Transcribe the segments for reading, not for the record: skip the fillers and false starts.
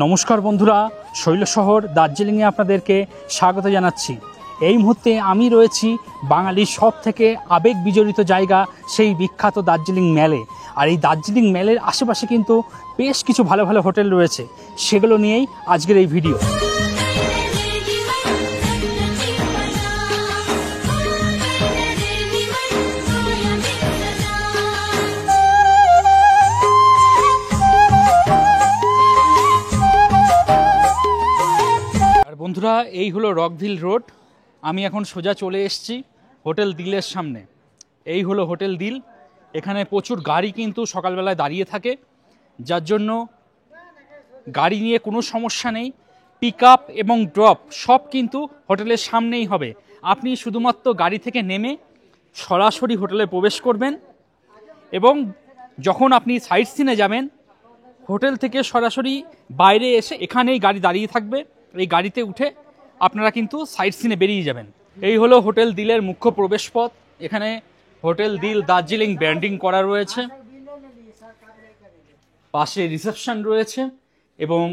নমস্কার বন্ধুরা, শৈলশহর দার্জিলিংয়ে আপনাদেরকে স্বাগত জানাচ্ছি। এই মুহূর্তে আমি রয়েছি বাঙালির সব থেকে আবেগ বিজড়িত জায়গা, সেই বিখ্যাত দার্জিলিং ম্যালে। আর এই দার্জিলিং ম্যালের আশেপাশে কিন্তু বেশ কিছু ভালো ভালো হোটেল রয়েছে, সেগুলো নিয়েই আজকের এই ভিডিও। বন্ধুরা, এই হলো রকভিল রোড। আমি এখন সোজা চলে এসেছি হোটেল দিলের সামনে। এই হলো হোটেল দিল। এখানে প্রচুর গাড়ি কিন্তু সকালবেলায় দাঁড়িয়ে থাকে, যার জন্য গাড়ি নিয়ে কোনো সমস্যা নেই। পিক আপ এবং ড্রপ সব কিন্তু হোটেলের সামনেই হবে। আপনি শুধুমাত্র গাড়ি থেকে নেমে সরাসরি হোটেলে প্রবেশ করবেন এবং যখন আপনি সাইট সিনে যাবেন, হোটেল থেকে সরাসরি বাইরে এসে এখানেই গাড়ি দাঁড়িয়ে থাকবে। এই গাড়িতে উঠে আপনারা কিন্তু সাইট সিনে বেরিয়ে যাবেন। এই হলো হোটেল দিলের মুখ্য প্রবেশ পথ। এখানে হোটেল দিল দার্জিলিং ব্র্যান্ডিং করা রয়েছে, পাশে রিসেপশন রয়েছে এবং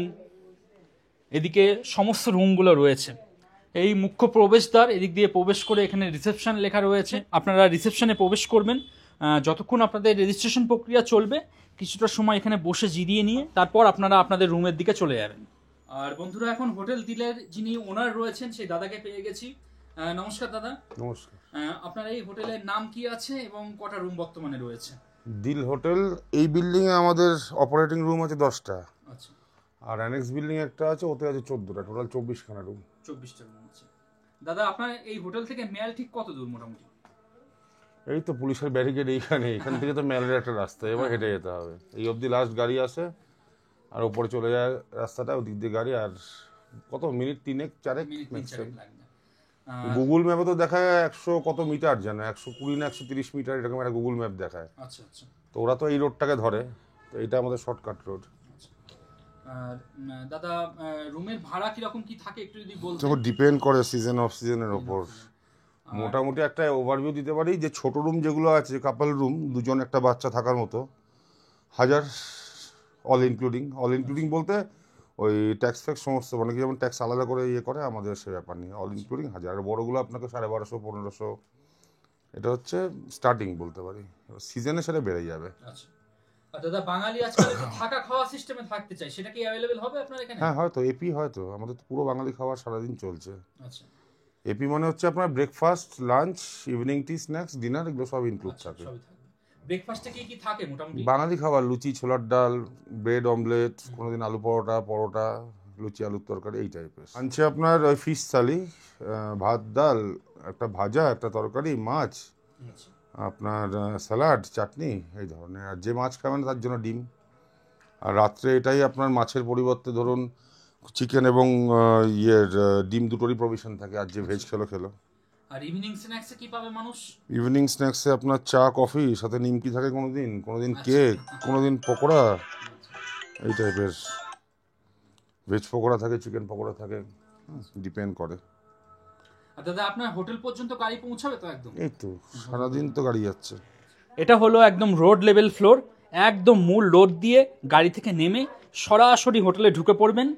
এদিকে সমস্ত রুমগুলো রয়েছে। এই মুখ্য প্রবেশদ্বার, এদিক দিয়ে প্রবেশ করে এখানে রিসেপশন লেখা রয়েছে। আপনারা রিসেপশনে প্রবেশ করবেন। যতক্ষণ আপনাদের রেজিস্ট্রেশন প্রক্রিয়া চলবে, কিছুটা সময় এখানে বসে জিরিয়ে নিয়ে তারপর আপনারা আপনাদের রুমের দিকে চলে যাবেন। আর বন্ধুরা, এখন হোটেল দিলের যিনি ওনার রয়েছেন সেই দাদাকে পেয়ে গেছি। নমস্কার দাদা। নমস্কার। আপনার এই হোটেলের নাম কি আছে এবং কটা রুম বর্তমানে রয়েছে? দিল হোটেল, এই বিল্ডিং এ আমাদের অপারেটিং রুম আছে 10টা। আচ্ছা। আর অ্যানেক্স বিল্ডিং একটা আছে, ওতে আছে 14টা, টোটাল 24খানা রুম। 24টা রুম আছে। দাদা, আপনার এই হোটেল থেকে ম্যাল ঠিক কত দূর মোটামুটি? এই তো পুলিশের ব্যারিকেড এখান থেকে তো ম্যালের একটা রাস্তা, এবার হেঁটে যেতে হবে। এই অবধি লাস্ট গাড়ি আসে, আর ওপরে চলে যায় রাস্তাটা, ওদিক দিয়ে গাড়ি। আর কত মিনিট, 3-4 ম্যাক্সিমাম। গুগল ম্যাপে তো দেখায় 100 কত মিটার, জানো 120 না 130 মিটার, এরকম একটা গুগল ম্যাপ দেখায়। আচ্ছা আচ্ছা। তো ওরা তো এই রোডটাকে ধরে, তো এটা আমাদের শর্টকাট রোড। আর দাদা, রুমের ভাড়া কিরকম কি থাকে একটু যদি বলতেন। তো ডিপেন্ড করে সিজন অফ সিজনের ওপর। মোটামুটি একটা ওভারভিউ দিতে পারি যে ছোট রুম যেগুলো আছে, কাপল রুম, দুজন একটা বাচ্চা থাকার মতো, 1000 অল ইনক্লুডিং বলতে ওই ট্যাক্স ফ্যাক্স সমস্ত, মানে কি যেমন ট্যাক্স আলাদা করে ইয়ে করে, আমাদের সে ব্যাপার নেই, অল ইনক্লুডিং 1000। আর বড়োগুলো আপনাকে 1250-1500, এটা হচ্ছে স্টার্টিং বলতে পারি। সিজনে সেটা বেড়ে যাবে। আচ্ছা। আর দাদা, বাঙালি আজকাল থাকা খাওয়া সিস্টেমে থাকতে চাই, সেটা কি অ্যাভেলেবেল হবে আপনার এখানে? হ্যাঁ, হয়তো এপি, হয়তো আমাদের তো পুরো বাঙালি খাবার সারাদিন চলছে। আচ্ছা। এপি মানে হচ্ছে আপনার breakfast, lunch, evening tea, snacks, dinner, এগুলো সব ইনক্লুড থাকে। ব্রেকফাস্টে কি কি থাকে মোটামুটি? বাঙালি খাবার, লুচি, ছোলার ডাল, ব্রেড অমলেট, কোনোদিন আলু পরোটা, লুচি আলুর তরকারি, এই টাইপের। আনছে আপনার ওই ফিশ থালি, ভাত, ডাল, একটা ভাজা, একটা তরকারি, মাছ, আপনার স্যালাড, চাটনি, এই ধরনের। আর যে মাছ খাবেন তার জন্য ডিম। আর রাত্রে এটাই আপনার মাছের পরিবর্তে ধরুন চিকেন এবং ডিম, দুটোরই প্রভিশন থাকে। আর যে ভেজ খেলো। আর ইভিনিং স্ন্যাক্সে কি পাবে মানুষ? ইভিনিং স্ন্যাক্সে আপনার চা, কফি, সাথে নিমকি থাকে কোনোদিন কেক, কোনোদিন পকোড়া, এই টাইপের। ভেজ পকোড়া থাকে, চিকেন পকোড়া থাকে, ডিপেন্ড করে। আর দাদা, আপনার হোটেল পর্যন্ত গাড়ি পৌঁছাবে তো? একদম, এই তো সারাদিন তো গাড়ি যাচ্ছে। এটা হলো একদম রোড লেভেল ফ্লোর। একদম মূল রোড দিয়ে গাড়ি থেকে নেমে সরাসরি হোটেলে ঢুকে পড়বেন।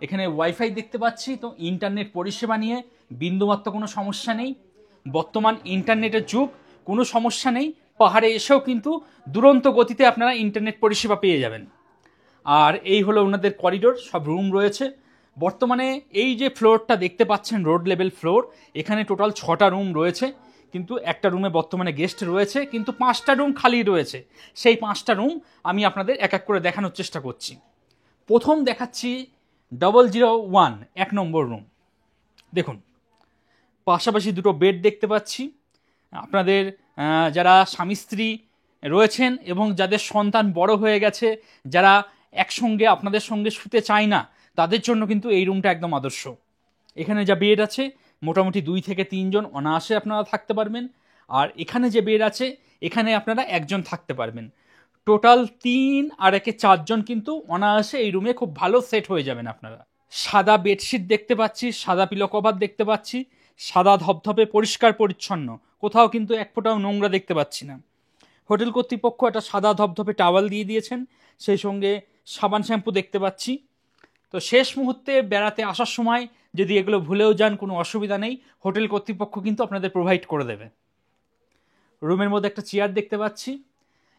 এখানে ওয়াইফাই দেখতে পাচ্ছি, তো ইন্টারনেট পরিষেবা নিয়ে বিন্দুমাত্র কোনো সমস্যা নেই। বর্তমান ইন্টারনেটের যুগ, কোনো সমস্যা নেই। পাহাড়ে এসেও কিন্তু দুরন্ত গতিতে আপনারা ইন্টারনেট পরিষেবা পেয়ে যাবেন। আর এই হলো ওনাদের করিডোর, সব রুম রয়েছে। বর্তমানে এই যে ফ্লোরটা দেখতে পাচ্ছেন, রোড লেভেল ফ্লোর, এখানে টোটাল 6টা রুম রয়েছে। কিন্তু একটা রুমে বর্তমানে গেস্ট রয়েছে, কিন্তু 5টা রুম খালি রয়েছে। সেই 5টা রুম আমি আপনাদের এক এক করে দেখানোর চেষ্টা করছি। প্রথম দেখাচ্ছি 001, 1 নম্বর রুম। দেখুন, পাশাপাশি দুটো বেড দেখতে পাচ্ছি। আপনাদের যারা স্বামী স্ত্রী রয়েছেন এবং যাদের সন্তান বড় হয়ে গেছে, যারা একসঙ্গে আপনাদের সঙ্গে শুতে চায় না, তাদের জন্য কিন্তু এই রুমটা একদম আদর্শ। এখানে যা বেড আছে, মোটামুটি 2 থেকে 3 জন অনায়াসে আপনারা থাকতে পারবেন। আর এখানে যে বেড আছে, এখানে আপনারা একজন থাকতে পারবেন। টোটাল 3 আর 1 4 জন কিন্তু অনায়াসে এই রুমে খুব ভালো সেট হয়ে যাবেন আপনারা। সাদা বেডশিট দেখতে পাচ্ছি, সাদা পিলো কভার দেখতে পাচ্ছি, সাদা ধপধপে পরিষ্কার পরিচ্ছন্ন, কোথাও কিন্তু এক ফোঁটাও নোংরা দেখতে পাচ্ছি না। হোটেল কর্তৃপক্ষ একটা সাদা ধপধপে টাওয়াল দিয়ে দিয়েছেন, সেই সঙ্গে সাবান শ্যাম্পু দেখতে পাচ্ছি। তো শেষ মুহূর্তে বেড়াতে আসার সময় যদি এগুলো ভুলেও যান কোনো অসুবিধা নেই, হোটেল কর্তৃপক্ষ কিন্তু আপনাদের প্রোভাইড করে দেবে। রুমের মধ্যে একটা চেয়ার দেখতে পাচ্ছি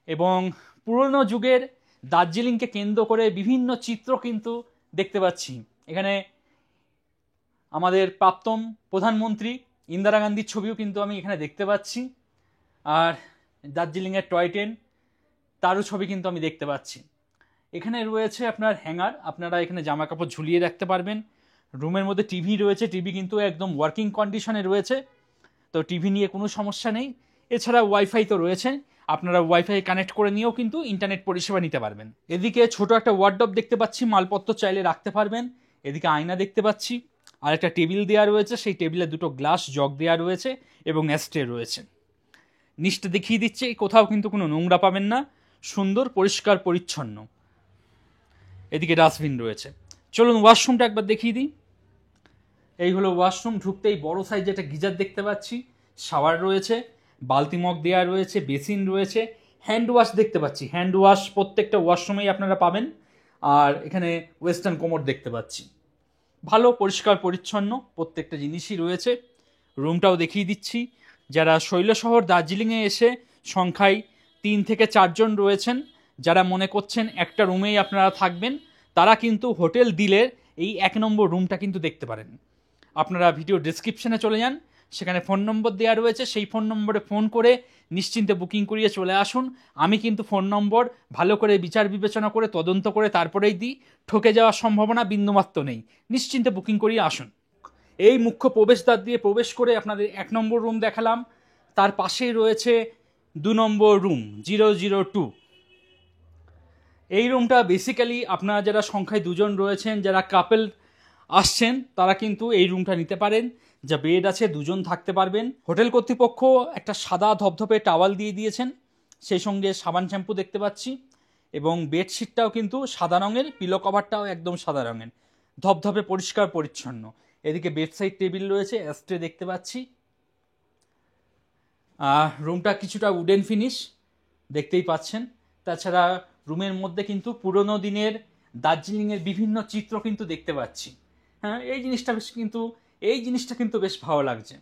এবং পুরনো যুগের দার্জিলিংকে কেন্দ্র করে বিভিন্ন চিত্র কিন্তু দেখতে পাচ্ছি। এখানে আমাদের প্রাক্তন প্রধানমন্ত্রী ইন্দিরা গান্ধীর ছবিও কিন্তু আমি এখানে দেখতে পাচ্ছি, আর দার্জিলিংয়ের টয় ট্রেন তারও ছবি কিন্তু আমি দেখতে পাচ্ছি। এখানে রয়েছে আপনার হ্যাঙ্গার, আপনারা এখানে জামা কাপড় ঝুলিয়ে রাখতে পারবেন। রুমের মধ্যে টিভি রয়েছে, টিভি কিন্তু একদম ওয়ার্কিং কন্ডিশনে রয়েছে, তো টিভি নিয়ে কোনো সমস্যা নেই। এছাড়া ওয়াইফাই তো রয়েছে, আপনারা ওয়াইফাই কানেক্ট করে নিয়েও কিন্তু ইন্টারনেট পরিষেবা নিতে পারবেন। এদিকে ছোট একটা ওয়ার্ডরোব দেখতে পাচ্ছি, মালপত্র চাইলে রাখতে পারবেন। এদিকে আয়না দেখতে পাচ্ছি, আর একটা টেবিল দেওয়া রয়েছে, সেই টেবিলে দুটো গ্লাস জগ দেওয়া রয়েছে এবং অ্যাস্ট্রে রয়েছে। নিচটা দেখিয়ে দিচ্ছে, কোথাও কিন্তু কোনো নোংরা পাবেন না, সুন্দর পরিষ্কার পরিচ্ছন্ন। এদিকে ডাস্টবিন রয়েছে। চলুন ওয়াশরুমটা একবার দেখিয়ে দিই। এই হলো ওয়াশরুম। ঢুকতেই বড় সাইজে একটা গিজার দেখতে পাচ্ছি, শাওয়ার রয়েছে, বালতি মগ দেওয়া রয়েছে, বেসিন রয়েছে, হ্যান্ড ওয়াশ দেখতে পাচ্ছি। হ্যান্ড ওয়াশ প্রত্যেকটা ওয়াশরুমেই আপনারা পাবেন। আর এখানে ওয়েস্টার্ন কোমোড দেখতে পাচ্ছি। ভালো পরিষ্কার পরিচ্ছন্ন প্রত্যেকটা জিনিসই রয়েছে। রুমটাও দেখিয়ে দিচ্ছি। যারা শৈলশহর দার্জিলিংয়ে এসে সংখ্যায় 3 থেকে 4 জন রয়েছেন, যারা মনে করছেন একটা রুমেই আপনারা থাকবেন, তারা কিন্তু হোটেল দিলের এই 1 নম্বর রুমটা কিন্তু দেখতে পারেন। আপনারা ভিডিও ডেসক্রিপশনে চলে যান, সেখানে ফোন নম্বর দেওয়া রয়েছে, সেই ফোন নম্বরে ফোন করে নিশ্চিন্তে বুকিং করিয়ে চলে আসুন। আমি কিন্তু ফোন নম্বর ভালো করে বিচার বিবেচনা করে তদন্ত করে তারপরেই দিই, ঠকে যাওয়ার সম্ভাবনা বিন্দুমাত্র নেই। নিশ্চিন্তে বুকিং করিয়ে আসুন। এই মুখ্য প্রবেশদ্বার দিয়ে প্রবেশ করে আপনাদের 1 নম্বর রুম দেখালাম, তার পাশেই রয়েছে 2 নম্বর রুম 002। এই রুমটা বেসিক্যালি আপনারা যারা সংখ্যায় 2 জন রয়েছেন, যারা কাপল আসছেন, তারা কিন্তু এই রুমটা নিতে পারেন। যা বেড আছে, 2 জন থাকতে পারবেন। হোটেল কর্তৃপক্ষ একটা সাদা ধপধপে টাওয়াল দিয়ে দিয়েছেন, সেই সঙ্গে সাবান শ্যাম্পু দেখতে পাচ্ছি, এবং বেডশিটটাও কিন্তু সাদা রঙের, পিলো কভারটাও একদম সাদা রঙের, ধপধপে পরিষ্কার পরিচ্ছন্ন। এদিকে বেডসাইড টেবিল রয়েছে, অ্যাস্ট্রে দেখতে পাচ্ছি। রুমটা কিছুটা উডেন ফিনিশ দেখতেই পাচ্ছেন। তাছাড়া রুমের মধ্যে কিন্তু পুরনো দিনের দার্জিলিংয়ের বিভিন্ন চিত্র কিন্তু দেখতে পাচ্ছি। হ্যাঁ, এই জিনিসটা কিন্তু বেশ ভালো লাগছে।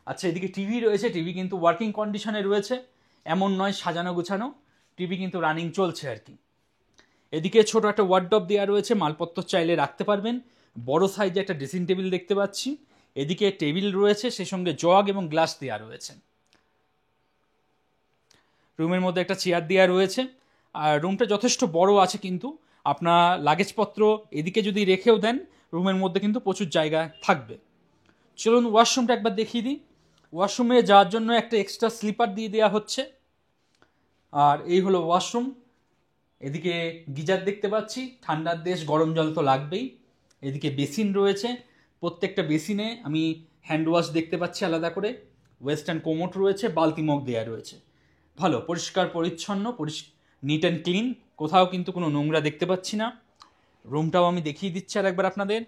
আচ্ছা, এদিকে টিভি রয়েছে, টিভি কিন্তু ওয়ার্কিং কন্ডিশনে রয়েছে, এমন নয় সাজানো গুছানো, টিভি কিন্তু রানিং চলছে আর কি। এদিকে ছোট একটা ওয়ার্ডরোব দেওয়া রয়েছে, মালপত্র চাইলে রাখতে পারবেন। বড় সাইজে একটা ড্রেসিং টেবিল দেখতে পাচ্ছি। এদিকে টেবিল রয়েছে, সেই সঙ্গে জগ এবং গ্লাস দেওয়া রয়েছে। রুমের মধ্যে একটা চেয়ার দেওয়া রয়েছে, আর রুমটা যথেষ্ট বড় আছে, কিন্তু আপনার লাগেজপত্র এদিকে যদি রেখেও দেন, রুমের মধ্যে কিন্তু প্রচুর জায়গা থাকবে। চলুন ওয়াশরুমটা একবার দেখিয়ে দিই। ওয়াশরুমে যাওয়ার জন্য একটা এক্সট্রা স্লিপার দিয়ে দেওয়া হচ্ছে। আর এই হলো ওয়াশরুম। এদিকে গিজার দেখতে পাচ্ছি, ঠান্ডার দেশ, গরম জল তো লাগবেই। এদিকে বেসিন রয়েছে, প্রত্যেকটা বেসিনে আমি হ্যান্ড ওয়াশ দেখতে পাচ্ছি আলাদা করে। ওয়েস্টার্ন কোমোট রয়েছে, বালতি মগ দেওয়া রয়েছে। ভালো পরিষ্কার পরিচ্ছন্ন, নিট অ্যান্ড ক্লিন, কোথাও কিন্তু কোনো নোংরা দেখতে পাচ্ছি না। রুমটাও আমি দেখিয়ে দিচ্ছি আর একবার আপনাদের।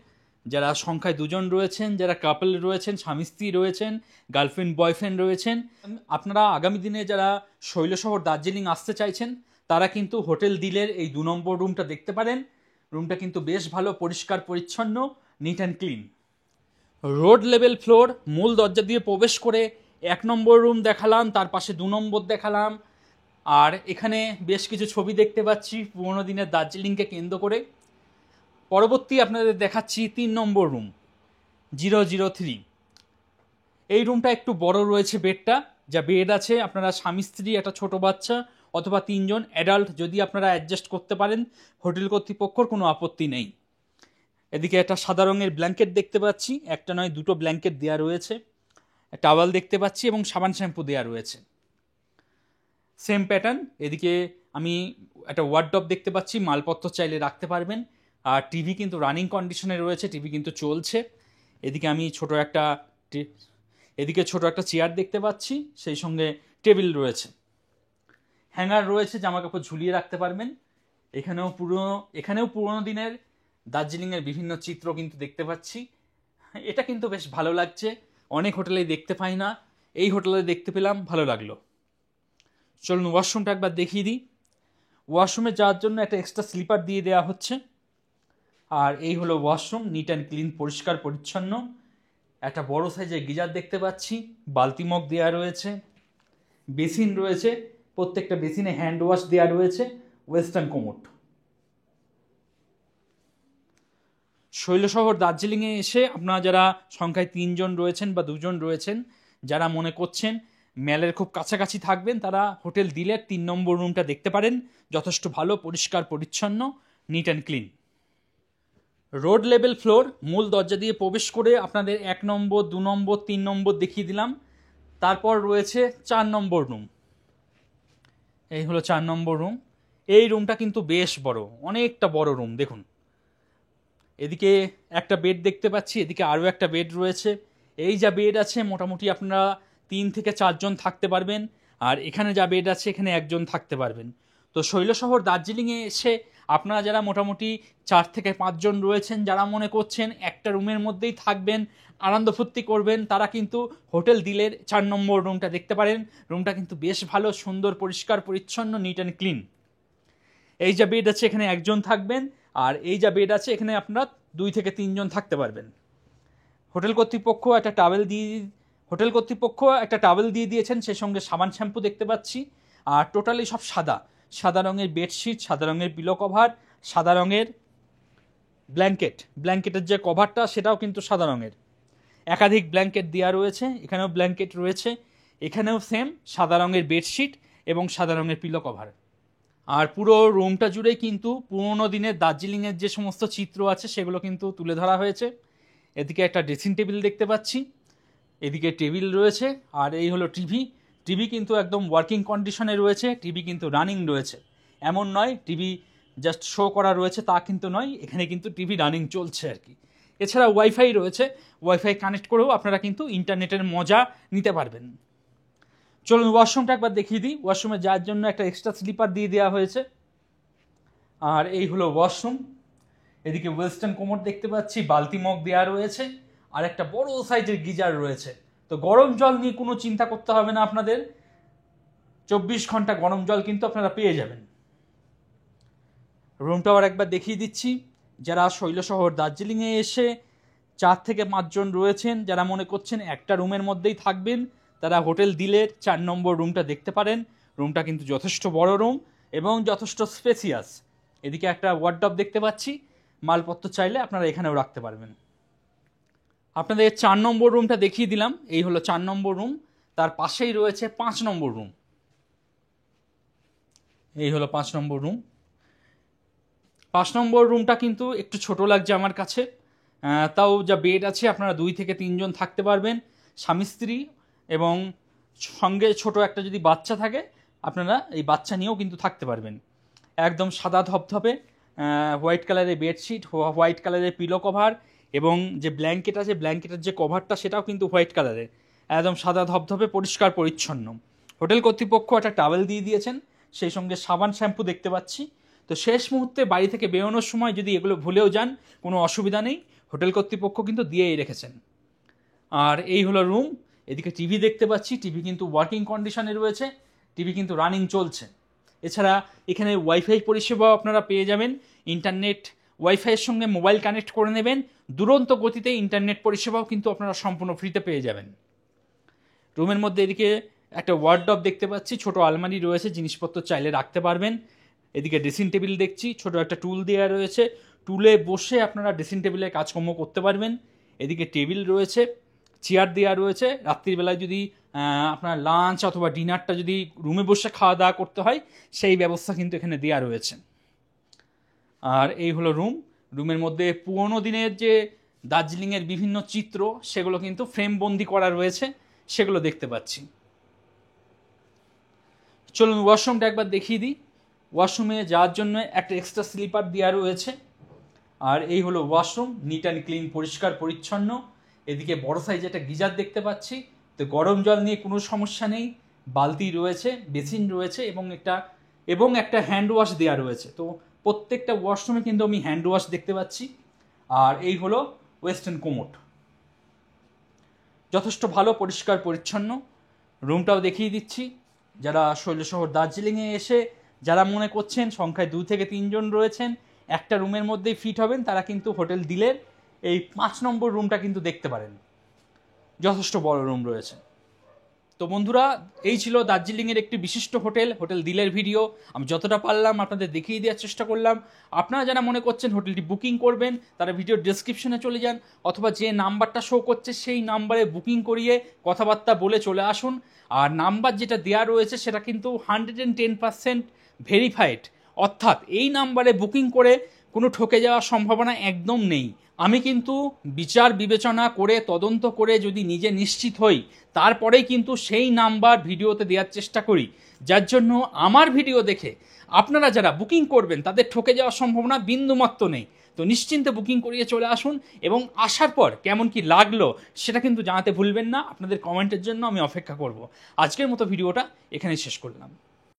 যারা সংখ্যায় 2 জন রয়েছেন, যারা কাপল রয়েছেন, স্বামী স্ত্রী রয়েছেন, গার্লফ্রেন্ড বয়ফ্রেন্ড রয়েছেন, আপনারা আগামী দিনে যারা শৈলশহর দার্জিলিং আসতে চাইছেন, তারা কিন্তু হোটেল দিলের এই 2 নম্বর রুমটা দেখতে পারেন। রুমটা কিন্তু বেশ ভালো, পরিষ্কার পরিচ্ছন্ন, neat and clean. Road level floor, মূল দরজা দিয়ে প্রবেশ করে 1 নম্বর রুম দেখালাম, তার পাশে 2 নম্বর দেখালাম, আর এখানে বেশ কিছু ছবি দেখতে পাচ্ছি পুরোনো দিনের দার্জিলিংকে কেন্দ্র করে। পরবর্তী আপনাদের দেখাচ্ছি 3 নম্বর রুম 003। এই রুমটা একটু বড় রয়েছে, বেডটা যা বেড আছে, আপনারা স্বামী স্ত্রী, একটা ছোট বাচ্চা অথবা 3 জন অ্যাডাল্ট যদি আপনারা অ্যাডজাস্ট করতে পারেন, হোটেল কর্তৃপক্ষর কোনো আপত্তি নেই। এদিকে একটা সাদা রঙের ব্ল্যাঙ্কেট দেখতে পাচ্ছি, একটা নয় 2টো ব্ল্যাঙ্কেট দেওয়া রয়েছে, টাওয়াল দেখতে পাচ্ছি এবং সাবান শ্যাম্পু দেওয়া রয়েছে, সেম প্যাটার্ন। এদিকে আমি একটা ওয়ার্ডরোব দেখতে পাচ্ছি, মালপত্র চাইলে রাখতে পারবেন। আর টিভি কিন্তু রানিং কন্ডিশনে রয়েছে, টিভি কিন্তু চলছে। এদিকে আমি ছোট একটা চেয়ার দেখতে পাচ্ছি, সেই সঙ্গে টেবিল রয়েছে, হ্যাঙ্গার রয়েছে, জামা কাপড় ঝুলিয়ে রাখতে পারবেন। এখানেও পুরোনো দিনের দার্জিলিংয়ের বিভিন্ন চিত্র কিন্তু দেখতে পাচ্ছি। এটা কিন্তু বেশ ভালো লাগছে, অনেক হোটেলেই দেখতে পাই না, এই হোটেলে দেখতে পেলাম, ভালো লাগলো। চলুন ওয়াশরুমটা একবার দেখিয়ে দিই। ওয়াশরুমে যাওয়ার জন্য একটা এক্সট্রা স্লিপার দিয়ে দেওয়া হচ্ছে। আর এই হলো ওয়াশরুম, নিট অ্যান্ড ক্লিন, পরিষ্কার পরিচ্ছন্ন। একটা বড় সাইজের গিজার দেখতে পাচ্ছি, বালতি মগ দেওয়া রয়েছে, বেসিন রয়েছে, প্রত্যেকটা বেসিনে হ্যান্ড ওয়াশ দেওয়া রয়েছে, ওয়েস্টার্ন কোমোড। শৈলশহর দার্জিলিংয়ে এসে আপনারা যারা সংখ্যায় 3 জন রয়েছেন বা 2 জন রয়েছেন, যারা মনে করছেন ম্যালের খুব কাছাকাছি থাকবেন, তারা হোটেল দিলের 3 নম্বর রুমটা দেখতে পারেন। যথেষ্ট ভালো, পরিষ্কার পরিচ্ছন্ন, neat and clean. Road level floor, মূল দরজা দিয়ে প্রবেশ করে আপনাদের 1 নম্বর, 2 নম্বর, 3 নম্বর দেখিয়ে দিলাম। তারপর রয়েছে 4 নম্বর রুম। এই হলো 4 নম্বর রুম। এই রুমটা কিন্তু বেশ বড়, অনেকটা বড় রুম। দেখুন, এদিকে একটা বেড দেখতে পাচ্ছি, এদিকে আরও একটা বেড রয়েছে। এই যা বেড আছে মোটামুটি আপনারা 3 থেকে 4 জন থাকতে পারবেন, আর এখানে যা বেড আছে এখানে 1 জন থাকতে পারবেন। তো শৈলশহর দার্জিলিংয়ে এসে আপনারা যারা মোটামুটি 4 থেকে 5 জন রয়েছেন, যারা মনে করছেন একটা রুমের মধ্যেই থাকবেন, আনন্দ ফুর্তি করবেন, তারা কিন্তু হোটেল দিলের 4 নম্বর রুমটা দেখতে পারেন। রুমটা কিন্তু বেশ ভালো, সুন্দর, পরিষ্কার পরিচ্ছন্ন, নিট অ্যান্ড ক্লিন। এই যা বেড আছে এখানে 1 জন থাকবেন, আর এই যা বেড আছে এখানে আপনারা 2 থেকে 3 জন থাকতে পারবেন। হোটেল কর্তৃপক্ষ একটা টাওয়েল দিয়ে দিয়েছেন, সেই সঙ্গে সাবান শ্যাম্পু দেখতে পাচ্ছি। আর টোটালি সব সাদা, সাদা রঙের বেডশিট, সাদা রঙের পিলো কভার, সাদা রঙের ব্ল্যাঙ্কেটের যে কভারটা সেটাও কিন্তু সাদা রঙের। একাধিক ব্ল্যাঙ্কেট দেওয়া রয়েছে, এখানেও ব্ল্যাঙ্কেট রয়েছে, এখানেও সেম সাদা রঙের বেডশিট এবং সাদা রঙের পিলো কভার। আর পুরো রুমটা জুড়েই কিন্তু পুরোনো দিনের দার্জিলিংয়ের যে সমস্ত চিত্র আছে সেগুলো কিন্তু তুলে ধরা হয়েছে। এদিকে একটা ড্রেসিং টেবিল দেখতে পাচ্ছি, এদিকে টেবিল রয়েছে, আর এই হলো টিভি কিন্তু একদম ওয়ার্কিং কন্ডিশনে রয়েছে, টিভি কিন্তু রানিং রয়েছে। এমন নয় টিভি জাস্ট শো করা রয়েছে, তা কিন্তু নয়, এখানে কিন্তু টিভি রানিং চলছে আর কি। এছাড়া ওয়াইফাই রয়েছে, ওয়াইফাই কানেক্ট করেও আপনারা কিন্তু ইন্টারনেটের মজা নিতে পারবেন। চলুন ওয়াশরুমটা একবার দেখিয়ে দিই। ওয়াশরুমে যাওয়ার জন্য একটা এক্সট্রা স্লিপার দিয়ে দেওয়া হয়েছে। আর এই হলো ওয়াশরুম। এদিকে ওয়েস্টার্ন কোমোড দেখতে পাচ্ছি, বালতি মগ দেওয়া রয়েছে, আর একটা বড় সাইজের গিজার রয়েছে। তো গরম জল নিয়ে কোনো চিন্তা করতে হবে না আপনাদের, 24 ঘন্টা গরম জল কিন্তু আপনারা পেয়ে যাবেন। রুমটা আবার একবার দেখিয়ে দিচ্ছি। যারা শৈলশহর দার্জিলিংয়ে এসে 4 থেকে 5 জন রয়েছেন, যারা মনে করছেন একটা রুমের মধ্যেই থাকবেন, তারা হোটেল দিলের 4 নম্বর রুমটা দেখতে পারেন। রুমটা কিন্তু যথেষ্ট বড় রুম এবং যথেষ্ট স্পেসিয়াস। এদিকে একটা ওয়ার্ডরোব দেখতে পাচ্ছি, মালপত্র চাইলে আপনারা এখানেও রাখতে পারবেন। আপনাদের 4 নম্বর রুমটা দেখিয়ে দিলাম, এই হলো 4 নম্বর রুম। তার পাশেই রয়েছে 5 নম্বর রুম। এই হলো 5 নম্বর রুম। 5 নম্বর রুমটা কিন্তু একটু ছোট লাগছে আমার কাছে, তাও যা বেড আছে আপনারা 2 থেকে 3 জন থাকতে পারবেন, স্বামী স্ত্রী, এবং সঙ্গে ছোট একটা যদি বাচ্চা থাকে আপনারা এই বাচ্চা নিয়েও কিন্তু থাকতে পারবেন। একদম সাদা ধপধপে হোয়াইট কালারের বেডশিট, হোয়াইট কালারের পিলো কভার, এবং যে ব্ল্যাঙ্কেট আছে ব্ল্যাঙ্কেটের যে কভারটা সেটাও কিন্তু হোয়াইট কালারের, একদম সাদা ধপধপে, পরিষ্কার পরিচ্ছন্ন। হোটেল কর্তৃপক্ষ একটা টাওয়েল দিয়ে দিয়েছেন, সেই সঙ্গে সাবান শ্যাম্পু দেখতে পাচ্ছি। তো শেষ মুহূর্তে বাড়ি থেকে বেরোনোর সময় যদি এগুলো ভুলেও যান, কোনো অসুবিধা নেই, হোটেল কর্তৃপক্ষ কিন্তু দিয়েই রেখেছেন। আর এই হলো রুম। এদিকে টিভি দেখতে পাচ্ছি, টিভি কিন্তু ওয়ার্কিং কন্ডিশনে রয়েছে, টিভি কিন্তু রানিং চলছে। এছাড়া এখানে ওয়াইফাই পরিষেবাও আপনারা পেয়ে যাবেন। ইন্টারনেট ওয়াইফাইয়ের সঙ্গে মোবাইল কানেক্ট করে নেবেন, দুরন্ত গতিতে ইন্টারনেট পরিষেবাও কিন্তু আপনারা সম্পূর্ণ ফ্রিতে পেয়ে যাবেন। রুমের মধ্যে এদিকে একটা ওয়ার্ডরোব দেখতে পাচ্ছি, ছোট আলমারি রয়েছে, জিনিসপত্র চাইলে রাখতে পারবেন। এদিকে ড্রেসিং টেবিল দেখছি, ছোট একটা টুল দেওয়া রয়েছে, টুলে বসে আপনারা ড্রেসিং টেবিলে কাজকর্ম করতে পারবেন। এদিকে টেবিল রয়েছে, চেয়ার দেওয়া রয়েছে, রাত্রিবেলায় যদি আপনার লাঞ্চ অথবা ডিনারটা যদি রুমে বসে খাওয়া দাওয়া করতে হয়, সেই ব্যবস্থা কিন্তু এখানে দেওয়া রয়েছে। আর এই হলো রুম। রুমের মধ্যে পুরোনো দিনের যে দার্জিলিংয়ের বিভিন্ন চিত্র সেগুলো কিন্তু ফ্রেমবন্দি করা রয়েছে, সেগুলো দেখতে পাচ্ছি। চলুন ওয়াশরুমটা একবার দেখিয়ে দিই। ওয়াশরুমে যাওয়ার জন্য একটা এক্সট্রা স্লিপার দেওয়া রয়েছে। আর এই হলো ওয়াশরুম, নিট অ্যান্ড ক্লিন, পরিষ্কার পরিচ্ছন্ন। এদিকে বড় সাইজে একটা গিজার দেখতে পাচ্ছি, তো গরম জল নিয়ে কোনো সমস্যা নেই। বালতি রয়েছে, বেসিন রয়েছে, এবং একটা হ্যান্ড ওয়াশ দেওয়া রয়েছে। তো প্রত্যেকটা ওয়াশরুমে কিন্তু আমি হ্যান্ড ওয়াশ দেখতে পাচ্ছি। আর এই হলো ওয়েস্টার্ন কোমোড, যথেষ্ট ভালো, পরিষ্কার পরিচ্ছন্ন। রুমটাও দেখিয়ে দিচ্ছি। যারা শৈলশহর দার্জিলিংয়ে এসে যারা মনে করছেন সংখ্যায় 2 থেকে 3 জন রয়েছেন, একটা রুমের মধ্যেই ফিট হবেন তারা কিন্তু হোটেল দিলের এই 5 নম্বর রুমটা কিন্তু দেখতে পারেন, যথেষ্ট বড় রুম রয়েছে। তো বন্ধুরা, এই ছিল দার্জিলিংয়ের একটি বিশিষ্ট হোটেল, হোটেল দিলের ভিডিও। আমি যতটা পারলাম আপনাদের দেখিয়ে দেওয়ার চেষ্টা করলাম। আপনারা যারা মনে করছেন হোটেলটি বুকিং করবেন তারা ভিডিওর ডেসক্রিপশনে চলে যান, অথবা যে নাম্বারটা শো করছে সেই নাম্বারে বুকিং করিয়ে কথাবার্তা বলে চলে আসুন। আর নাম্বার যেটা দেওয়া রয়েছে সেটা কিন্তু 110% ভেরিফাইড, অর্থাৎ এই নাম্বারে বুকিং করে কোনো ঠকে যাওয়ার সম্ভাবনা একদম নেই। আমি কিন্তু বিচার বিবেচনা করে তদন্ত করে যদি নিজে নিশ্চিত হই তারপরেই কিন্তু সেই নাম্বার ভিডিওতে দেওয়ার চেষ্টা করি, যার জন্য আমার ভিডিও দেখে আপনারা যারা বুকিং করবেন তাদের ঠকে যাওয়ার সম্ভাবনা বিন্দুমাত্র নেই। তো নিশ্চিন্তে বুকিং করিয়ে চলে আসুন, এবং আসার পর কেমন কি লাগলো সেটা কিন্তু জানাতে ভুলবেন না। আপনাদের কমেন্টের জন্য আমি অপেক্ষা করব। আজকের মতো ভিডিওটা এখানেই শেষ করলাম।